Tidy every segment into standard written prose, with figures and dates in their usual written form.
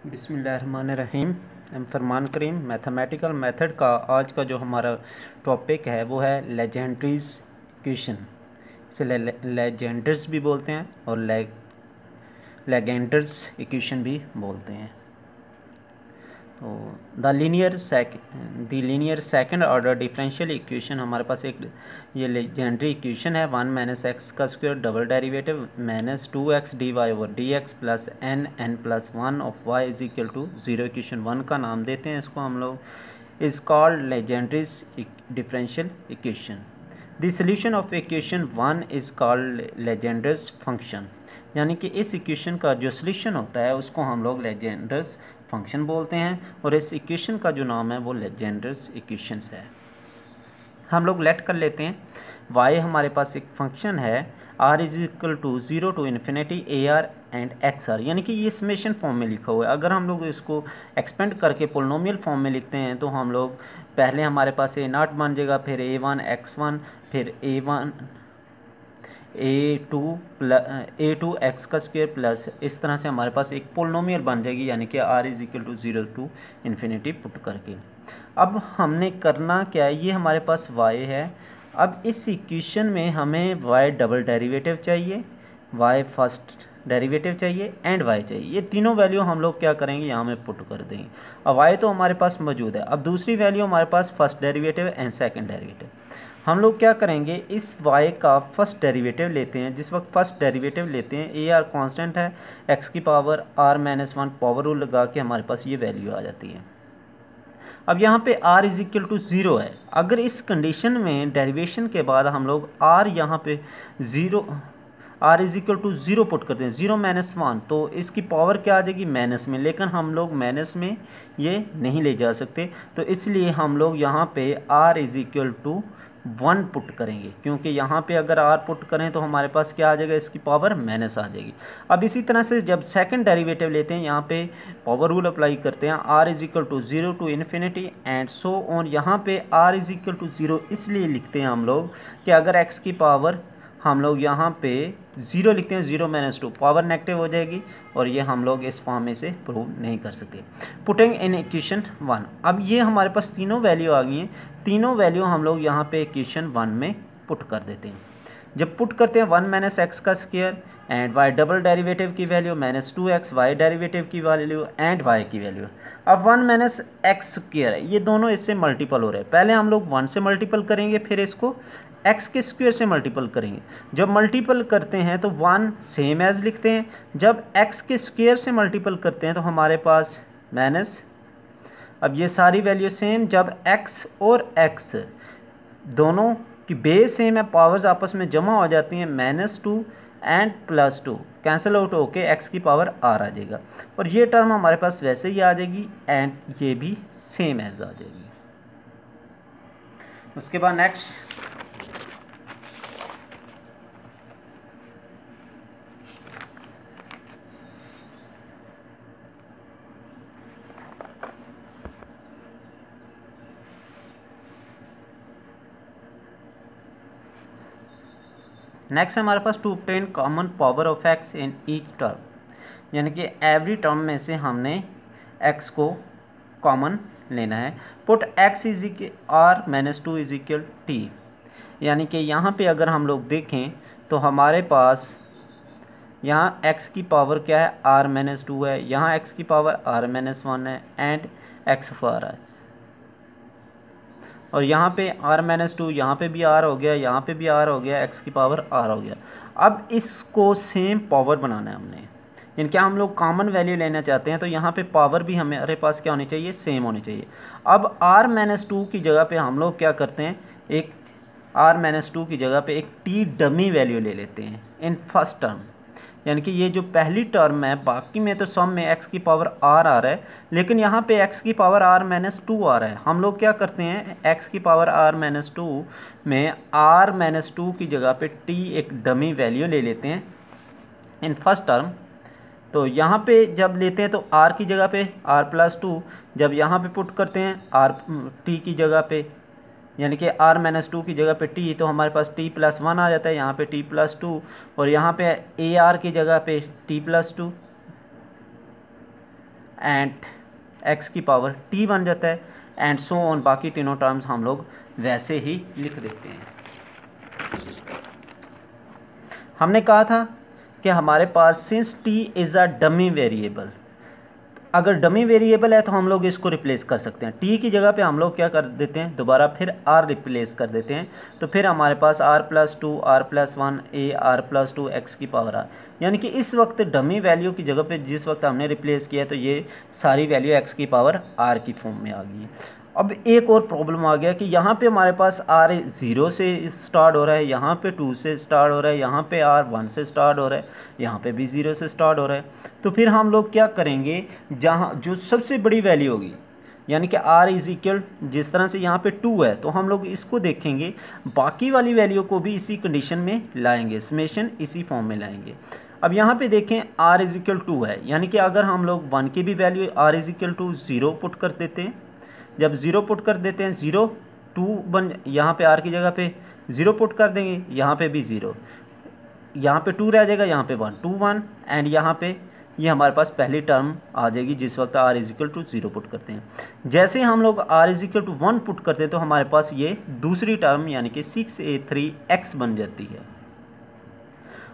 बिस्मिल्लाहिर्रहमानिर्रहीम। फरमान करीम। Mathematical method का आज का जो हमारा टॉपिक है वो है लेजेंड्रीज इक्वेशन। इसे लेजेंडर्स भी बोलते हैं और लेजेंडर्स इक्वेशन भी बोलते हैं। तो the linear second order differential equation हमारे पास एक ये लेजेंडरी इक्वेशन है। 1 माइनस एक्स का square double derivative minus 2x dy over dx plus n plus 1 of y is equal to 0। Equation 1 का नाम देते हैं इसको हम लोग। Is called Legendre's differential equation. The solution of equation 1 is called Legendre's function. यानी कि इस इक्वेशन का जो सोल्यूशन होता है उसको हम लोग लेजेंडर्स फंक्शन बोलते हैं और इस इक्वेशन का जो नाम है वो लेजेंडर्स इक्वेशंस है। हम लोग लेट कर लेते हैं। y हमारे पास एक फंक्शन है r is equal to 0 to infinity AR and XR, यानी कि ये समेशन फॉर्म में लिखा हुआ है। अगर हम लोग इसको एक्सपेंड करके पोलिनोमियल फॉर्म में लिखते हैं तो हम लोग पहले हमारे पास A0 बन जाएगा, फिर A1 x1, फिर A2 x का स्क्वायर प्लस इस तरह से हमारे पास एक पोलिनोमियल बन जाएगी, यानी कि r is equal to 0 to infinity put करके। अब हमने करना क्या है, ये हमारे पास y है। अब इस इक्वेशन में हमें y डबल डेरिवेटिव चाहिए, y फर्स्ट डेरिवेटिव चाहिए एंड y चाहिए। ये तीनों वैल्यू हम लोग क्या करेंगे, यहाँ में पुट कर देंगे। अब y तो हमारे पास मौजूद है। अब दूसरी वैल्यू हमारे पास first derivative and second derivative. हम लोग क्या करेंगे, इस y का फर्स्ट डेरिवेटिव लेते हैं। जिस वक्त फर्स्ट डेरिवेटिव लेते हैं AR कांस्टेंट है, x की पावर r-1 पावर रूल लगा के हमारे पास ये वैल्यू आ जाती है। अब यहाँ पे r इज इक्वल टू 0 है। अगर इस कंडीशन में डेरिवेशन के बाद हम लोग r यहाँ पे 0 r is equal to 0 put करते हैं, 0 माइनस 1, तो इसकी पावर क्या आ जाएगी, माइनस में। लेकिन हम लोग माइनस में ये नहीं ले जा सकते, तो इसलिए हम लोग यहाँ पे r is equal to 1 put करेंगे, क्योंकि यहाँ पे अगर r पुट करें तो हमारे पास क्या आ जाएगा, इसकी पावर माइनस आ जाएगी। अब इसी तरह से जब सेकंड डेरिवेटिव लेते हैं, यहाँ पे पावर रूल अप्लाई करते हैं, r is equal to 0 to infinity and so on. यहाँ पे r इज इक्वल टू 0 इसलिए लिखते हैं हम लोग कि अगर x की पावर हम लोग यहाँ पे 0 लिखते हैं, 0 माइनस 2, पावर नेगेटिव हो जाएगी और ये हम लोग इस फॉर्म में से प्रूव नहीं कर सकते। Putting in equation 1। अब ये हमारे पास तीनों वैल्यू आ गई हैं। तीनों वैल्यू हम लोग यहाँ पे इक्वेशन 1 में पुट कर देते हैं। जब पुट करते हैं 1 माइनस एक्स का square and y double derivative की value minus 2x, y derivative की वैल्यू एंड y की वैल्यू। अब 1 माइनस एक्स स्क्वायर है, ये दोनों इससे मल्टीपल हो रहे हैं। पहले हम लोग 1 से मल्टीपल करेंगे, फिर इसको x के स्क्वायर से मल्टीपल करेंगे। जब मल्टीपल करते हैं तो 1 सेम एज लिखते हैं। जब x के स्क्वायर से मल्टीपल करते हैं तो हमारे पास माइनस, अब ये सारी वैल्यू सेम। जब x और x दोनों की बेस सेम है, पावर्स आपस में जमा हो जाती हैं, -2 एंड +2 कैंसिल आउट होके x की पावर r आ जाएगा और ये टर्म हमारे पास वैसे ही आ जाएगी एंड ये भी सेम एज आ जाएगी। उसके बाद नेक्स्ट हमारे पास to obtain common power of x in each term, यानी कि एवरी टर्म में से हमने x को कॉमन लेना है। Put x is r minus 2 is equal t, यानी कि यहाँ पे अगर हम लोग देखें तो हमारे पास यहाँ x की पावर क्या है, r माइनस 2 है, यहाँ x की पावर r माइनस 1 है एंड x फॉर है, और यहाँ पे r माइनस 2, यहाँ पे भी r हो गया, यहाँ पे भी r हो गया, x की पावर r हो गया। अब इसको सेम पावर बनाना है हमने, इनके हम लोग कॉमन वैल्यू लेना चाहते हैं, तो यहाँ पे पावर भी हमारे पास क्या होनी चाहिए, सेम होनी चाहिए। अब r माइनस 2 की जगह पे हम लोग क्या करते हैं, एक r माइनस 2 की जगह पे एक t डमी वैल्यू ले लेते हैं इन फर्स्ट टर्म, यानी कि ये जो पहली टर्म है, बाकी में तो सम में x की पावर r आ रहा है, लेकिन यहाँ पे x की पावर r माइनस 2 आ रहा है। हम लोग क्या करते हैं, x की पावर r माइनस 2 में r माइनस 2 की जगह पे t एक डमी वैल्यू ले लेते हैं इन फर्स्ट टर्म। तो यहाँ पे जब लेते हैं तो r की जगह पे r प्लस 2, जब यहाँ पे पुट करते हैं r t की जगह पे, यानी कि r माइनस 2 की जगह पे t, तो हमारे पास t प्लस 1 आ जाता है, यहाँ पे t प्लस 2, और यहाँ पे ar की जगह पे t प्लस 2 एंड एक्स की पावर टी बन जाता है एंड सो ऑन। बाकी तीनों टर्म्स हम लोग वैसे ही लिख देते हैं। हमने कहा था कि हमारे पास since T is a dummy variable, अगर डमी वेरिएबल है तो हम लोग इसको रिप्लेस कर सकते हैं। टी की जगह पे हम लोग क्या कर देते हैं, दोबारा फिर आर रिप्लेस कर देते हैं। तो फिर हमारे पास r+2 r+1 a r+2 x की पावर आर, यानी कि इस वक्त डमी वैल्यू की जगह पे जिस वक्त हमने रिप्लेस किया तो ये सारी वैल्यू x की पावर r की फॉर्म में आ गई। अब एक और प्रॉब्लम आ गया कि यहाँ पे हमारे पास r 0 से स्टार्ट हो रहा है, यहाँ पे 2 से स्टार्ट हो रहा है, यहाँ पे r 1 से स्टार्ट हो रहा है, यहाँ पे भी 0 से स्टार्ट हो रहा है। तो फिर हम लोग क्या करेंगे, जहाँ जो सबसे बड़ी वैल्यू होगी यानी कि r इज इक्वल, जिस तरह से यहाँ पे 2 है तो हम लोग इसको देखेंगे, बाकी वाली वैल्यू को भी इसी कंडीशन में लाएंगे, समेशन इसी फॉर्म में लाएंगे। अब यहाँ पे देखें r इज इक्वल 2 है, यानी कि अगर हम लोग 1 की भी value r is equal to 0 put कर देते हैं, जब 0 पुट कर देते हैं 0 2 बन, यहाँ पे r की जगह पे 0 पुट कर देंगे, यहाँ पे भी 0, यहाँ पे 2 रह जाएगा, यहाँ पे 1 2 1 एंड यहाँ पे ये हमारे पास पहली टर्म आ जाएगी जिस वक्त r is equal to 0 put करते हैं। जैसे हम लोग r is equal to 1 put करते हैं तो हमारे पास ये दूसरी टर्म यानी कि 6a3x बन जाती है।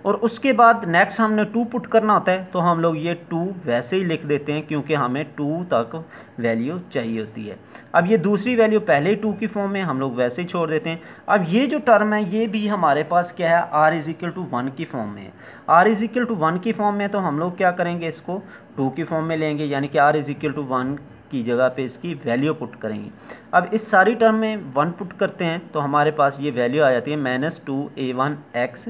और उसके बाद नेक्स्ट हमने 2 पुट करना होता है तो हम लोग ये 2 वैसे ही लिख देते हैं क्योंकि हमें 2 तक वैल्यू चाहिए होती है। अब ये दूसरी वैल्यू पहले ही 2 की फॉर्म में हम लोग वैसे ही छोड़ देते हैं। अब ये जो टर्म है ये भी हमारे पास क्या है, r इज इक्वल टू 1 की फॉर्म में है। r इज इक्वल टू 1 की फॉर्म में तो हम लोग क्या करेंगे, इसको 2 की फॉर्म में लेंगे, यानी कि r इज इक्वल टू 1 की जगह पे इसकी वैल्यू पुट करेंगे। अब इस सारी टर्म में 1 पुट करते हैं तो हमारे पास ये वैल्यू आ जाती है -2a1x।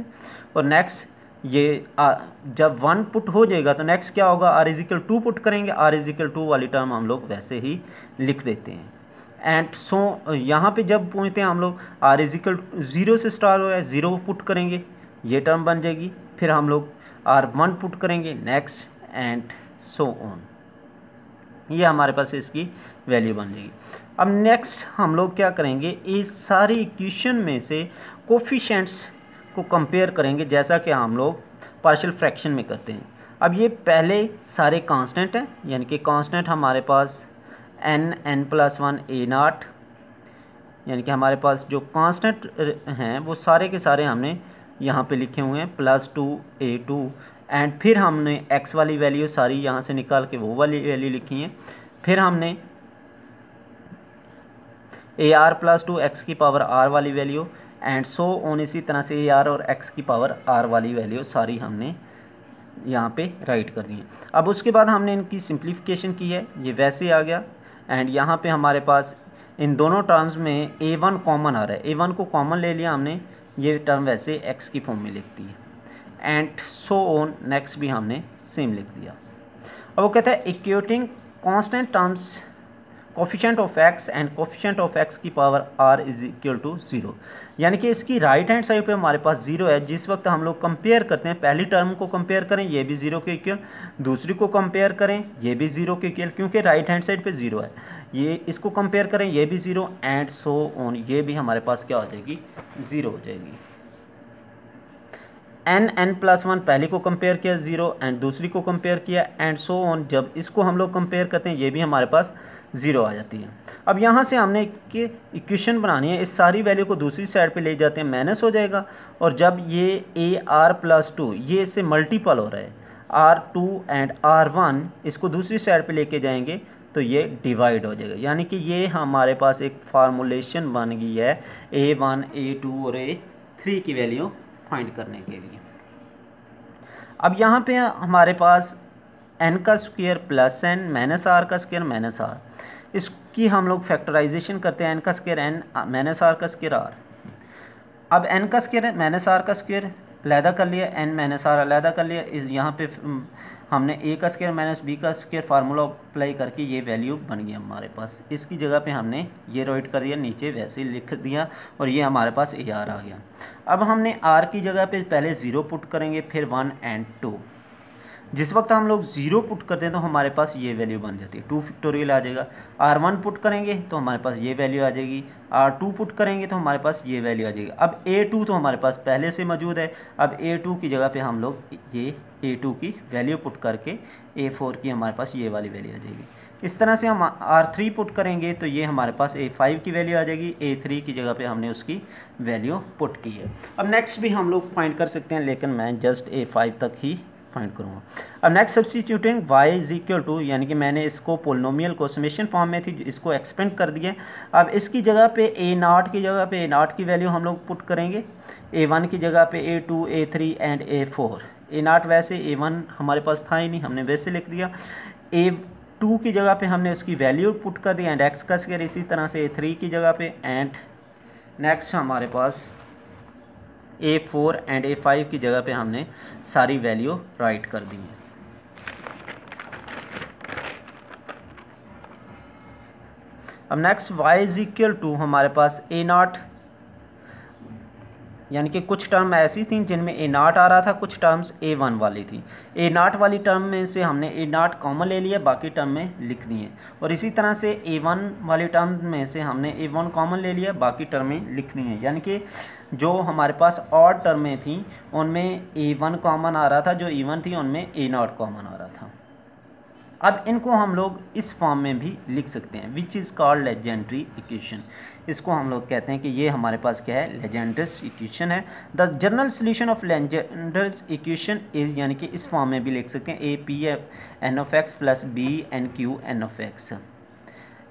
और नेक्स्ट ये जब 1 पुट हो जाएगा तो नेक्स्ट क्या होगा, r इज इक्वल 2 पुट करेंगे, r इज इक्वल 2 वाली टर्म हम लोग वैसे ही लिख देते हैं। एंड सो यहाँ पे जब पहुँचते हैं हम लोग r इज इक्वल 0 से स्टार्ट हो रहा है, 0 पुट करेंगे, ये टर्म बन जाएगी, फिर हम लोग r1 पुट करेंगे नेक्स्ट एंड सो ऑन, ये हमारे पास इसकी वैल्यू बन जाएगी। अब नेक्स्ट हम लोग क्या करेंगे, इस सारी इक्वेशन में से कोफिशिएंट्स को कंपेयर करेंगे जैसा कि हम लोग पार्शियल फ्रैक्शन में करते हैं। अब ये पहले सारे कांस्टेंट हैं, यानी कि कांस्टेंट हमारे पास n+1 a0, यानी कि हमारे पास जो कांस्टेंट हैं वो सारे के सारे हमने यहाँ पे लिखे हुए हैं +2 a2 एंड फिर हमने x वाली वैल्यू सारी यहाँ से निकाल के वो वाली वैल्यू लिखी है। फिर हमने ar+2 x की पावर r वाली वैल्यू एंड सो ऑन, इसी तरह से ar और x की पावर r वाली वैल्यू सारी हमने यहाँ पे राइट कर दी है। अब उसके बाद हमने इनकी सिंप्लीफिकेशन की है, ये वैसे आ गया एंड यहाँ पे हमारे पास इन दोनों टर्म्स में a1 कॉमन आ रहा है, a1 को कॉमन ले लिया हमने, ये टर्म वैसे x की फॉर्म में लिखती है एंड सो ऑन, नेक्स्ट भी हमने सेम लिख दिया। अब वो कहता है equating constant terms coefficient of x and coefficient of x की power r is equal to 0, यानी कि इसकी राइट हैंड साइड पे हमारे पास 0 है। जिस वक्त हम लोग कंपेयर करते हैं, पहली टर्म को कंपेयर करें ये भी 0 के इक्वल, दूसरी को कंपेयर करें ये भी 0 के इक्वल, क्योंकि राइट हैंड साइड पे 0 है, ये इसको कंपेयर करें ये भी 0 एंड सो ऑन, ये भी हमारे पास क्या हो जाएगी, 0 हो जाएगी। n+1 पहले को कंपेयर किया 0 एंड दूसरी को कंपेयर किया एंड सो ऑन, जब इसको हम लोग कंपेयर करते हैं ये भी हमारे पास 0 आ जाती है। अब यहाँ से हमने इक्वेशन बनानी है, इस सारी वैल्यू को दूसरी साइड पे ले जाते हैं, माइनस हो जाएगा, और जब ये ar+2 ये इससे मल्टीपल हो रहा है r2 एंड r1, इसको दूसरी साइड पे लेके जाएंगे तो ये डिवाइड हो जाएगा, यानी कि ये हमारे पास एक फार्मूलेशन बन गई है a1 a2 और a3 की वैल्यू फाइंड करने के लिए। अब यहाँ पे हमारे पास n का square plus n minus r का स्क्वायर माइनस r, इसकी हम लोग फैक्टराइजेशन करते हैं, n का स्क्वायर n माइनस r का स्क्वायर r। अब n का स्क्वायर माइनस r का स्क्वायर अलहदा कर लिया, n माइनस r अलहदा कर लिया, इस यहाँ पे हमने a का स्क्वायर माइनस b का स्क्वायर फार्मूला अप्लाई करके ये वैल्यू बन गई हमारे पास। इसकी जगह पे हमने ये राइट कर दिया, नीचे वैसे ही लिख दिया और ये हमारे पास ar आ गया। अब हमने r की जगह पे पहले 0 पुट करेंगे, फिर 1 एंड 2, जिस वक्त हम लोग 0 पुट करते हैं तो हमारे पास ये वैल्यू बन जाती है 2 फैक्टोरियल आ जाएगा। R1 पुट करेंगे तो हमारे पास ये वैल्यू आ जाएगी, R2 पुट करेंगे तो हमारे पास ये वैल्यू आ जाएगी। अब A2 तो हमारे पास पहले से मौजूद है, अब A2 की जगह पे हम लोग ये A2 की वैल्यू पुट करके A4 की हमारे पास ये वाली वैल्यू आ जाएगी। इस तरह से हम R3 पुट करेंगे तो ये हमारे पास A5 की वैल्यू आ जाएगी, A3 की जगह पे हमने उसकी वैल्यू पुट की है। अब नेक्स्ट भी हम लोग फाइंड कर सकते हैं, लेकिन मैं जस्ट A5 तक ही फाइंड करूँगा। अब next substituting y is equal to, यानी कि मैंने इसको पोलिनोमियल को समेशन फॉर्म में थी इसको एक्सपेंड कर दिया। अब इसकी जगह पे A0 की जगह पे A0 की वैल्यू हम लोग पुट करेंगे, A1 की जगह पे A2 A3 and A4। A0 वैसे A1 हमारे पास था ही नहीं, हमने वैसे लिख दिया। A2 की जगह पे हमने उसकी वैल्यू पुट कर दी एंड एक्स का स्क्वायर, इसी तरह से A3 की जगह पे एंड नेक्स्ट हमारे पास A4 एंड A5 की जगह पे हमने सारी वैल्यू राइट कर दी है। अब next y is equal to हमारे पास A0, यानी कि कुछ टर्म ऐसी थी जिनमें A0 आ रहा था, कुछ टर्म्स A1 वाली थी। A0 वाली टर्म में से हमने A0 कॉमन ले लिया, बाकी टर्म में लिख दिए, और इसी तरह से A1 वाली टर्म में से हमने A1 कॉमन ले लिया, बाकी टर्म में लिख दी है। यानी कि जो हमारे पास और टर्में थी उनमें A1 कॉमन आ रहा था, जो इवन थी उनमें A0 कॉमन आ रहा था। अब इनको हम लोग इस फॉर्म में भी लिख सकते हैं, which is called legendary equation. इसको हम लोग कहते हैं कि ये हमारे पास क्या है, लेजेंड्रस इक्वेशन है। The general solution of Legendre's equation is, यानी कि इस फॉर्म में भी लिख सकते हैं A P F N of x plus B N Q N of x.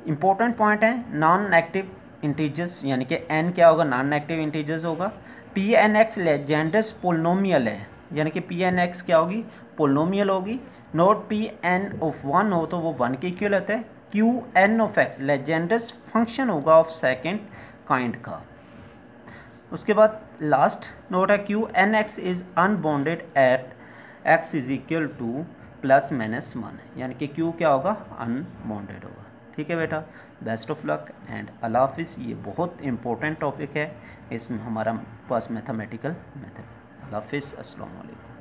Important point है, नॉन नेगेटिव इंटीजर्स, यानी कि एन क्या होगा, नॉन नेगेटिव इंटीजर्स होगा। P N x Legendre's polynomial है, यानी कि पी एन एक्स क्या होगी, पोलिनोमियल होगी। नोट पी एन ऑफ 1 हो तो वो 1 के इक्वल होता है। Q N of x Legendre's function होगा ऑफ सेकेंड काइंड का। उसके बाद लास्ट नोट है, Q N x is unbounded at x is equal to plus minus 1, यानी कि क्यू क्या होगा, अनबाउंडेड होगा। ठीक है बेटा, बेस्ट ऑफ लक एंड अल्लाह हाफिज़। ये बहुत इंपॉर्टेंट टॉपिक है, इसमें हमारा पास मैथमेटिकल मेथड। अल्लाह हाफिज़, अस्सलाम वालेकुम।